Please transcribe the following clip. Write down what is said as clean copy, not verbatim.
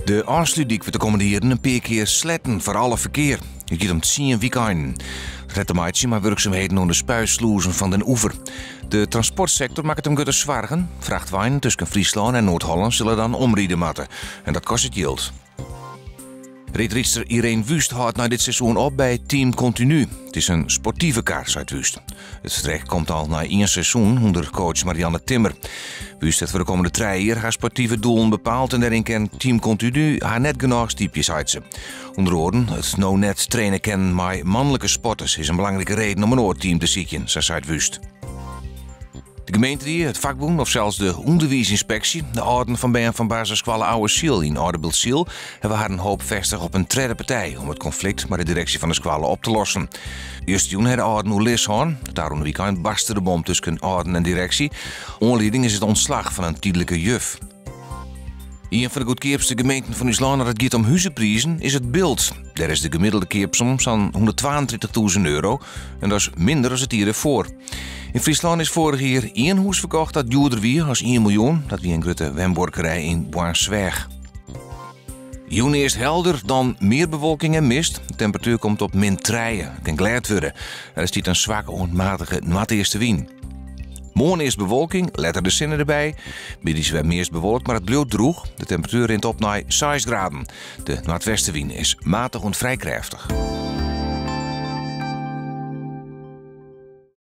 De aansluiting wordt de komende jaren een paar keer sletten voor alle verkeer. Het gaat om 10 weekenden. Het maatje maar werkzaamheden onder de spuisloezen van den oever. De transportsector maakt het hem goed zwaar. Vrachtwagen tussen Friesland en Noord-Holland zullen dan omrijden moeten. En dat kost het geld. Ritriester Irene Wust houdt na dit seizoen op bij Team Continu. Het is een sportieve kaart, zei Wust. Het vertrek komt al na 1 seizoen onder coach Marianne Timmer. Wust heeft voor de komende 3 jaar haar sportieve doelen bepaald en daarin kan Team Continu haar net genoeg stiepjes uit ze. Onder woorden, het nou net trainen kennen met mannelijke sporters is een belangrijke reden om een oorteam te zieken, zei Wust. De gemeente, het vakbond of zelfs de onderwijsinspectie, de orden van Ben van basisschool Oude Ziel in Oudebeeld-Ziel, hebben haar een hoop vestig op een derde partij om het conflict met de directie van de school op te lossen. Eerst toen had de orden hoe Lishoorn, daarom weekend barstte de bom tussen orden en directie. Aanleiding is het ontslag van een tijdelijke juf. Een van de goedkoopste gemeenten van ons land dat het gaat om huizenprijzen is het Beeld. Daar is de gemiddelde koopsom van €122.000 en dat is minder dan het jaar ervoor. In Friesland is vorig jaar 1 huis verkocht dat duurder wie als 1 miljoen. Dat wie een grote wemborkerij in Boansweg. Juni is helder, dan meer bewolking en mist. De temperatuur komt op -3. Het kan glad worden. Er is dit een zwakke onmatige noordestenwind. Morgen is bewolking, letter de zinnen erbij. Middags weer meest bewolkt, maar het blijft droog. De temperatuur rint op naar 6 graden. De noordwestenwind is matig en vrij krachtig.